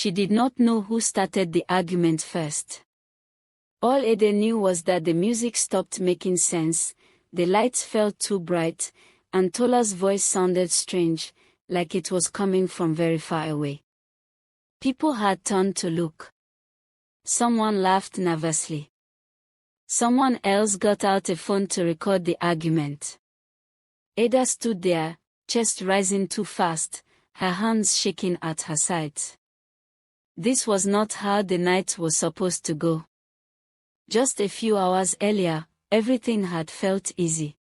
She did not know who started the argument first. All Ada knew was that the music stopped making sense, the lights felt too bright, and Tola's voice sounded strange, like it was coming from very far away. People had turned to look. Someone laughed nervously. Someone else got out a phone to record the argument. Ada stood there, chest rising too fast, her hands shaking at her sides. This was not how the night was supposed to go. Just a few hours earlier, everything had felt easy.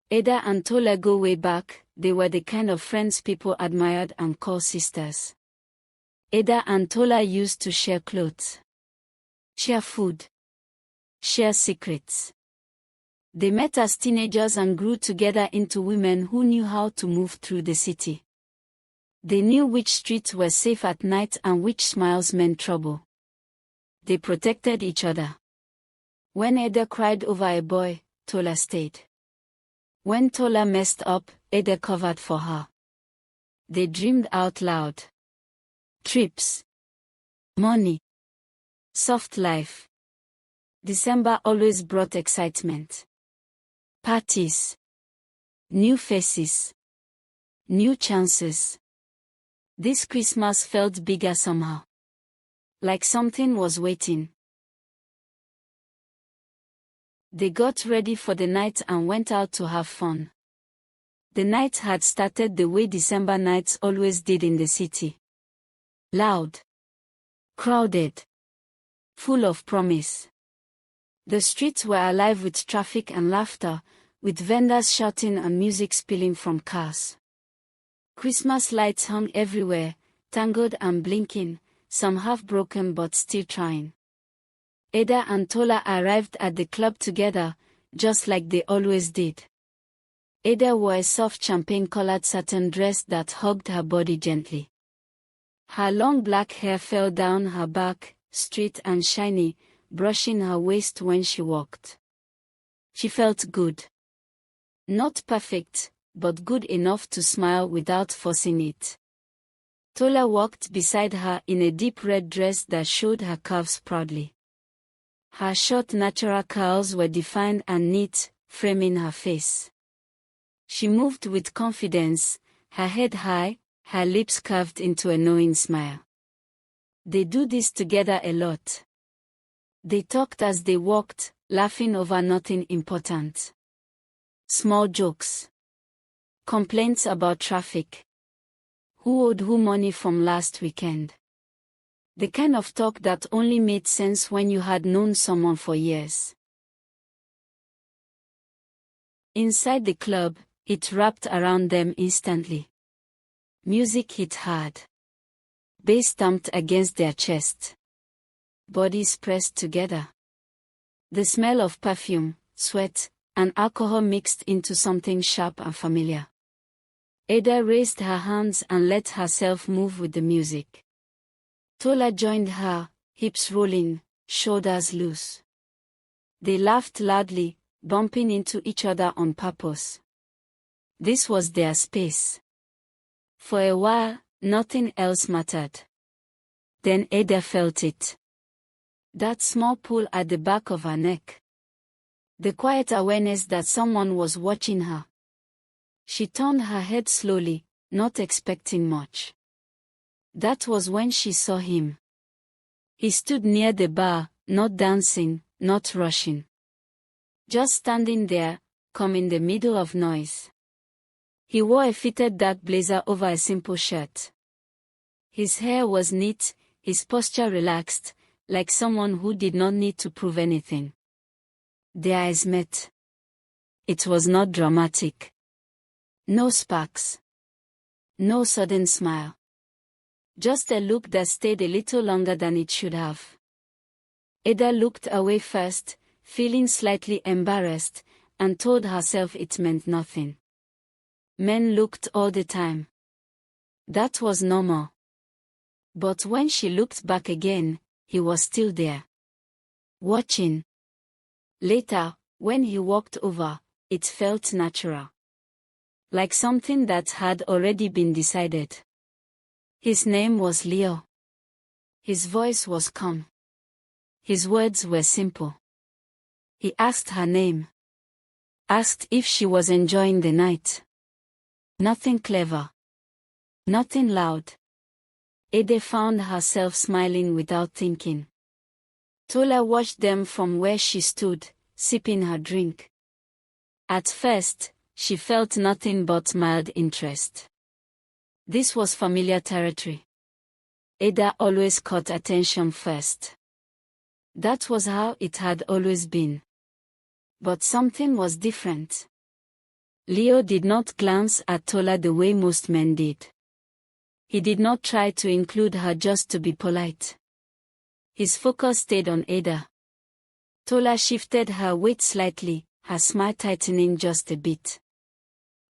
Ada and Tola go way back. They were the kind of friends people admired and called sisters. Ada and Tola used to share clothes, share food, share secrets. They met as teenagers and grew together into women who knew how to move through the city. They knew which streets were safe at night and which smiles meant trouble. They protected each other. When Ada cried over a boy, Tola stayed. When Tola messed up, Ada covered for her. They dreamed out loud. Trips. Money. Soft life. December always brought excitement. Parties. New faces. New chances. This Christmas felt bigger somehow. Like something was waiting. They got ready for the night and went out to have fun. The night had started the way December nights always did in the city. Loud. Crowded. Full of promise. The streets were alive with traffic and laughter, with vendors shouting and music spilling from cars. Christmas lights hung everywhere, tangled and blinking, some half-broken but still trying. Ada and Tola arrived at the club together, just like they always did. Ada wore a soft champagne-colored satin dress that hugged her body gently. Her long black hair fell down her back, straight and shiny, brushing her waist when she walked. She felt good. Not perfect, but good enough to smile without forcing it. Tola walked beside her in a deep red dress that showed her curves proudly. Her short natural curls were defined and neat, framing her face. She moved with confidence, her head high, her lips curved into a knowing smile. They do this together a lot. They talked as they walked, laughing over nothing important. Small jokes. Complaints about traffic. Who owed who money from last weekend? The kind of talk that only made sense when you had known someone for years. Inside the club, it wrapped around them instantly. Music hit hard. Bass stamped against their chest. Bodies pressed together. The smell of perfume, sweat, and alcohol mixed into something sharp and familiar. Ada raised her hands and let herself move with the music. Tola joined her, hips rolling, shoulders loose. They laughed loudly, bumping into each other on purpose. This was their space. For a while, nothing else mattered. Then Ada felt it. That small pull at the back of her neck. The quiet awareness that someone was watching her. She turned her head slowly, not expecting much. That was when she saw him. He stood near the bar, not dancing, not rushing. Just standing there, calm in the middle of noise. He wore a fitted dark blazer over a simple shirt. His hair was neat, his posture relaxed, like someone who did not need to prove anything. Their eyes met. It was not dramatic. No sparks. No sudden smile. Just a look that stayed a little longer than it should have. Ada looked away first, feeling slightly embarrassed, and told herself it meant nothing. Men looked all the time. That was normal. But when she looked back again, he was still there. Watching. Later, when he walked over, it felt natural. Like something that had already been decided. His name was Leo. His voice was calm. His words were simple. He asked her name. Asked if she was enjoying the night. Nothing clever. Nothing loud. Ada found herself smiling without thinking. Tola watched them from where she stood, sipping her drink. At first, she felt nothing but mild interest. This was familiar territory. Ada always caught attention first. That was how it had always been. But something was different. Leo did not glance at Tola the way most men did. He did not try to include her just to be polite. His focus stayed on Ada. Tola shifted her weight slightly, her smile tightening just a bit.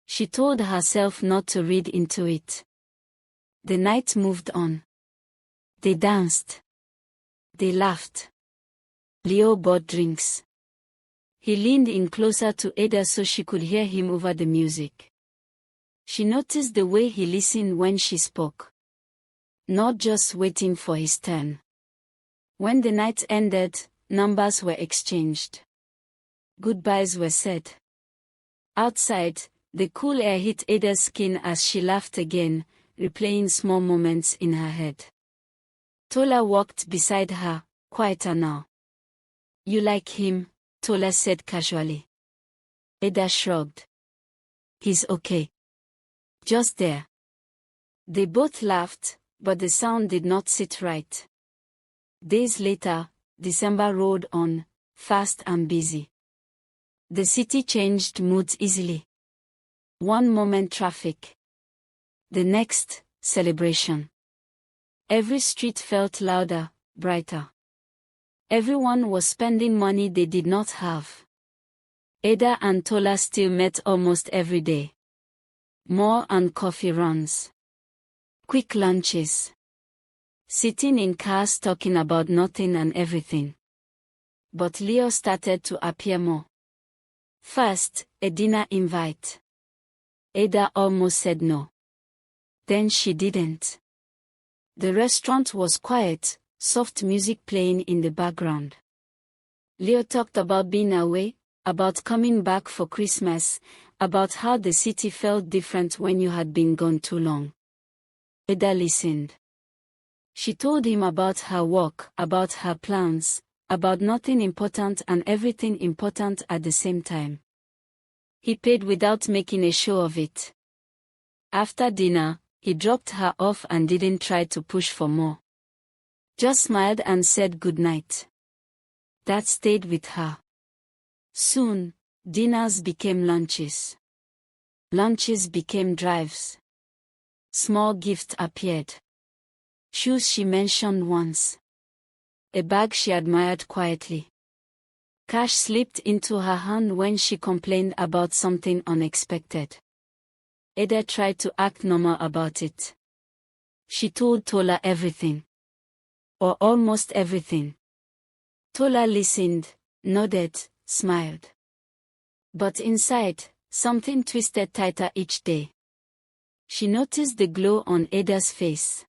She told herself not to read into it. The night moved on. They danced. They laughed. Leo bought drinks. He leaned in closer to Ada so she could hear him over the music. She noticed the way he listened when she spoke. Not just waiting for his turn. When the night ended, numbers were exchanged. Goodbyes were said. Outside, the cool air hit Ada's skin as she laughed again, replaying small moments in her head. Tola walked beside her, quieter now. "You like him?" Tola said casually. Ada shrugged. "He's okay. Just there." They both laughed, but the sound did not sit right. Days later, December rolled on, fast and busy. The city changed moods easily. One moment traffic. The next, celebration. Every street felt louder, brighter. Everyone was spending money they did not have. Ada and Tola still met almost every day. More and coffee runs. Quick lunches. Sitting in cars talking about nothing and everything. But Leo started to appear more. First, a dinner invite. Ada almost said no. Then she didn't. The restaurant was quiet, soft music playing in the background. Leo talked about being away, about coming back for Christmas, about how the city felt different when you had been gone too long. Ada listened. She told him about her work, about her plans, about nothing important and everything important at the same time. He paid without making a show of it. After dinner, he dropped her off and didn't try to push for more. Just smiled and said goodnight. That stayed with her. Soon, dinners became lunches. Lunches became drives. Small gifts appeared. Shoes she mentioned once. A bag she admired quietly. Cash slipped into her hand when she complained about something unexpected. Ada tried to act normal about it. She told Tola everything. Or almost everything. Tola listened, nodded, smiled. But inside, something twisted tighter each day. She noticed the glow on Ada's face.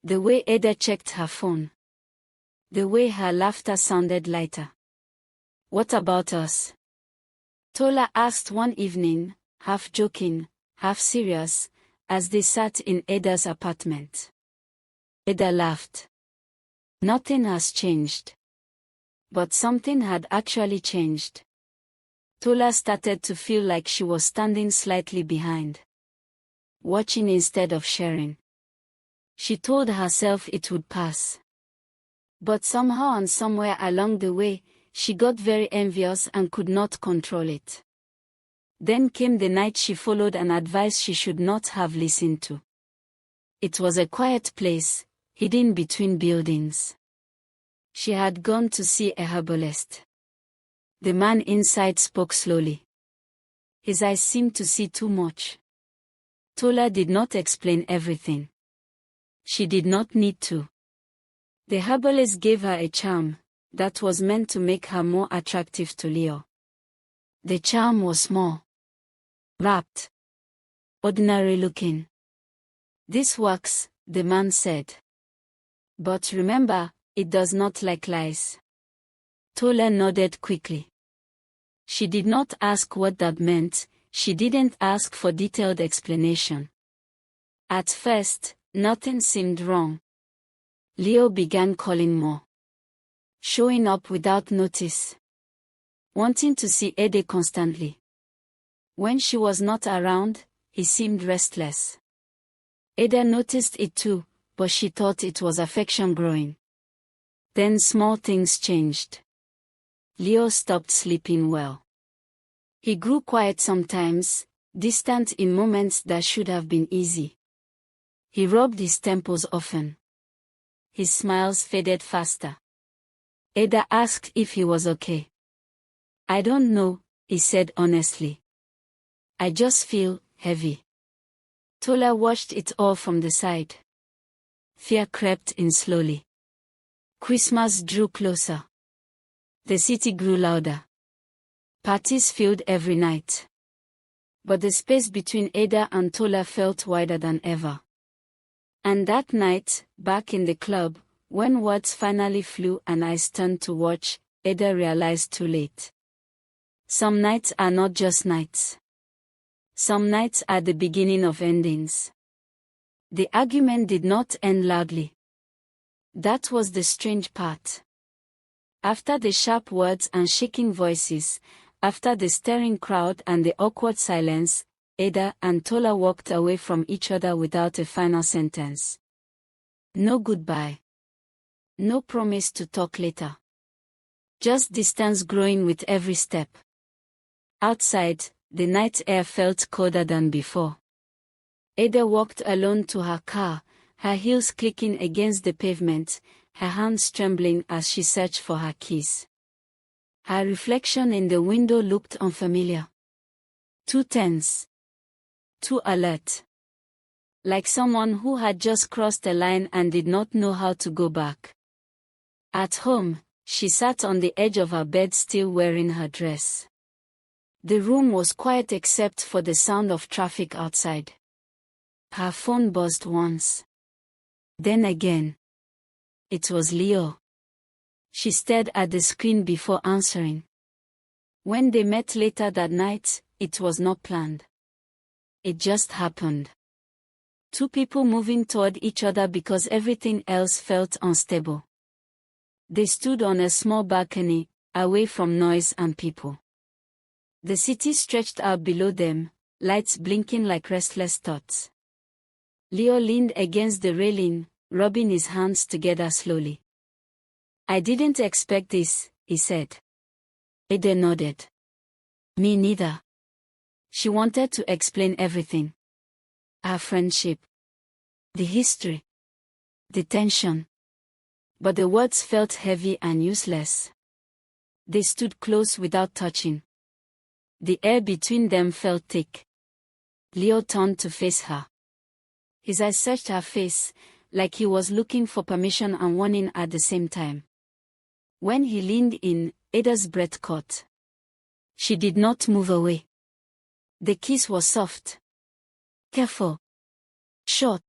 The way Ada checked her phone. The way her laughter sounded lighter. "What about us?" Tola asked one evening, half joking, half serious, as they sat in Ada's apartment. Ada laughed. Nothing has changed. But something had actually changed. Tola started to feel like she was standing slightly behind. Watching instead of sharing. She told herself it would pass. But somehow and somewhere along the way, she got very envious and could not control it. Then came the night she followed an advice she should not have listened to. It was a quiet place, hidden between buildings. She had gone to see a herbalist. The man inside spoke slowly. His eyes seemed to see too much. Tola did not explain everything. She did not need to. The herbalist gave her a charm that was meant to make her more attractive to Leo. The charm was small, wrapped, ordinary looking. "This works," the man said. But remember, it does not like lies. Tola nodded quickly. She did not ask what that meant, she didn't ask for detailed explanation. At first, nothing seemed wrong. Leo began calling more. Showing up without notice. Wanting to see Ede constantly. When she was not around, he seemed restless. Ada noticed it too, but she thought it was affection growing. Then small things changed. Leo stopped sleeping well. He grew quiet sometimes, distant in moments that should have been easy. He rubbed his temples often. His smiles faded faster. Ada asked if he was okay. I don't know, he said honestly. I just feel heavy. Tola watched it all from the side. Fear crept in slowly. Christmas drew closer. The city grew louder. Parties filled every night. But the space between Ada and Tola felt wider than ever. And that night, back in the club, when words finally flew and eyes turned to watch, Ada realized too late. Some nights are not just nights. Some nights are the beginning of endings. The argument did not end loudly. That was the strange part. After the sharp words and shaking voices, after the staring crowd and the awkward silence, Ada and Tola walked away from each other without a final sentence. No goodbye. No promise to talk later. Just distance growing with every step. Outside, the night air felt colder than before. Ada walked alone to her car, her heels clicking against the pavement, her hands trembling as she searched for her keys. Her reflection in the window looked unfamiliar. Too tense. Too alert. Like someone who had just crossed a line and did not know how to go back. At home, she sat on the edge of her bed still wearing her dress. The room was quiet except for the sound of traffic outside. Her phone buzzed once. Then again. It was Leo. She stared at the screen before answering. When they met later that night, it was not planned. It just happened. Two people moving toward each other because everything else felt unstable. They stood on a small balcony, away from noise and people. The city stretched out below them, lights blinking like restless thoughts. Leo leaned against the railing, rubbing his hands together slowly. I didn't expect this, he said. Ada nodded. Me neither. She wanted to explain everything. Our friendship. The history. The tension. But the words felt heavy and useless. They stood close without touching. The air between them felt thick. Leo turned to face her. His eyes searched her face, like he was looking for permission and warning at the same time. When he leaned in, Ada's breath caught. She did not move away. The kiss was soft. Careful. Short.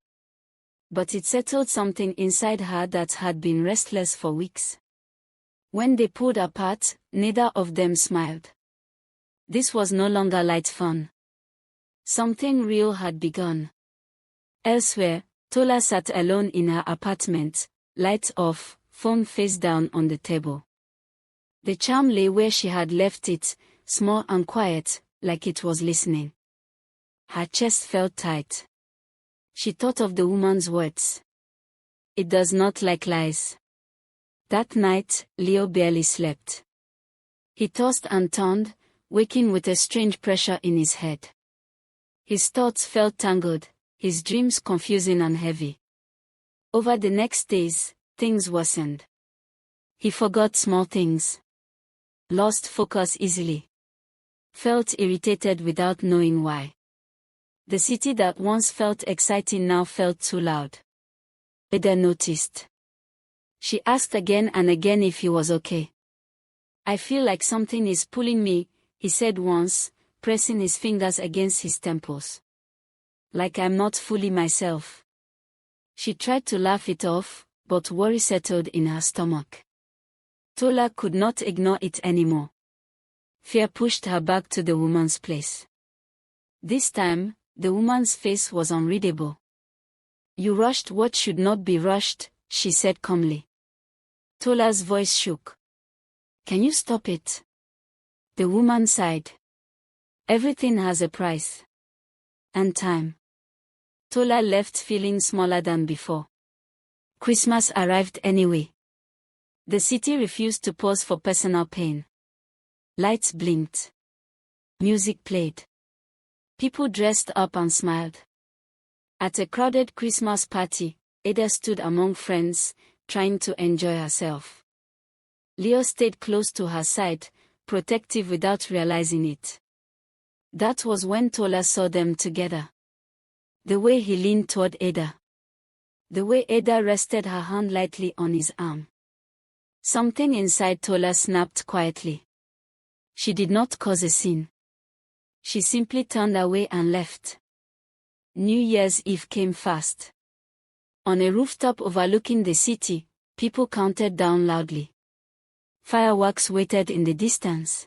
But it settled something inside her that had been restless for weeks. When they pulled apart, neither of them smiled. This was no longer light fun. Something real had begun. Elsewhere, Tola sat alone in her apartment, lights off, phone face down on the table. The charm lay where she had left it, small and quiet, like it was listening. Her chest felt tight. She thought of the woman's words. It does not like lies. That night, Leo barely slept. He tossed and turned, waking with a strange pressure in his head. His thoughts felt tangled, his dreams confusing and heavy. Over the next days, things worsened. He forgot small things. Lost focus easily. Felt irritated without knowing why. The city that once felt exciting now felt too loud. Ada noticed. She asked again and again if he was okay. I feel like something is pulling me, he said once, pressing his fingers against his temples. Like I'm not fully myself. She tried to laugh it off, but worry settled in her stomach. Tola could not ignore it anymore. Fear pushed her back to the woman's place. This time, the woman's face was unreadable. "You rushed what should not be rushed," she said calmly. Tola's voice shook. "Can you stop it?" The woman sighed. "Everything has a price. And time." Tola left feeling smaller than before. Christmas arrived anyway. The city refused to pause for personal pain. Lights blinked. Music played. People dressed up and smiled. At a crowded Christmas party, Ada stood among friends, trying to enjoy herself. Leo stayed close to her side, protective without realizing it. That was when Tola saw them together. The way he leaned toward Ada. The way Ada rested her hand lightly on his arm. Something inside Tola snapped quietly. She did not cause a scene. She simply turned away and left. New Year's Eve came fast. On a rooftop overlooking the city, people counted down loudly. Fireworks waited in the distance.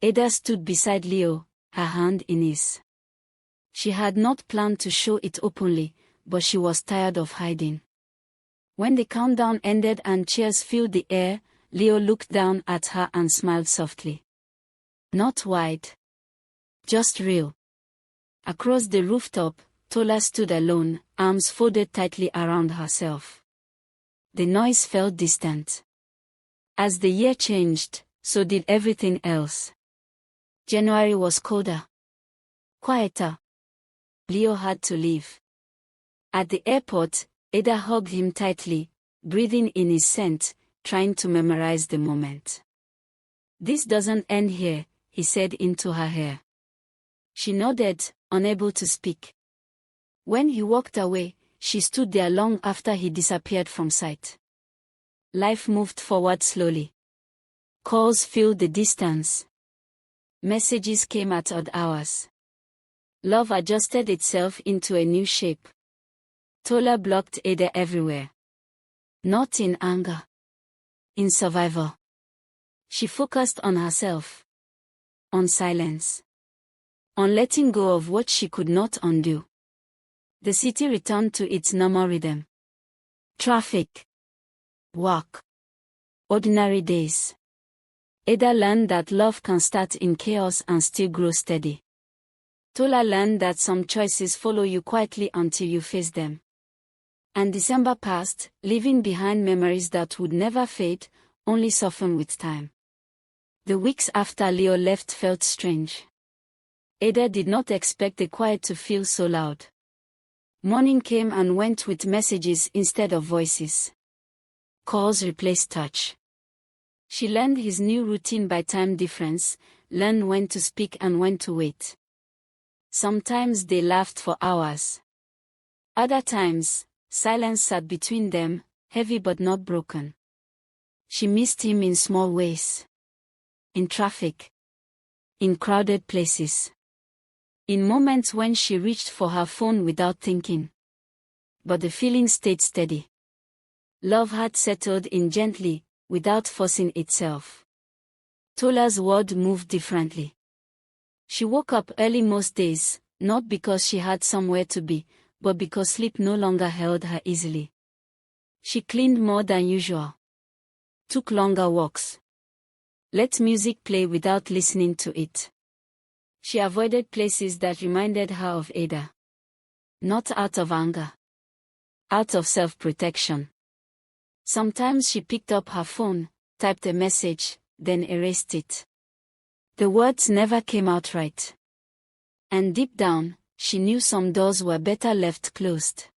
Ada stood beside Leo, her hand in his. She had not planned to show it openly, but she was tired of hiding. When the countdown ended and cheers filled the air, Leo looked down at her and smiled softly. Not wide. Just real. Across the rooftop, Tola stood alone, arms folded tightly around herself. The noise felt distant. As the year changed, so did everything else. January was colder. Quieter. Leo had to leave. At the airport, Ada hugged him tightly, breathing in his scent, trying to memorize the moment. "This doesn't end here," he said into her hair. She nodded, unable to speak. When he walked away, she stood there long after he disappeared from sight. Life moved forward slowly. Calls filled the distance. Messages came at odd hours. Love adjusted itself into a new shape. Tola blocked Ada everywhere. Not in anger. In survival. She focused on herself. On silence. On letting go of what she could not undo. The city returned to its normal rhythm. Traffic. Work. Ordinary days. Ada learned that love can start in chaos and still grow steady. Tola learned that some choices follow you quietly until you face them. And December passed, leaving behind memories that would never fade, only soften with time. The weeks after Leo left felt strange. Ada did not expect the quiet to feel so loud. Morning came and went with messages instead of voices. Calls replaced touch. She learned his new routine by time difference, learned when to speak and when to wait. Sometimes they laughed for hours. Other times, silence sat between them, heavy but not broken. She missed him in small ways. In traffic. In crowded places. In moments when she reached for her phone without thinking. But the feeling stayed steady. Love had settled in gently, without forcing itself. Tola's world moved differently. She woke up early most days, not because she had somewhere to be, but because sleep no longer held her easily. She cleaned more than usual. Took longer walks. Let music play without listening to it. She avoided places that reminded her of Ada. Not out of anger. Out of self-protection. Sometimes she picked up her phone, typed a message, then erased it. The words never came out right. And deep down, she knew some doors were better left closed.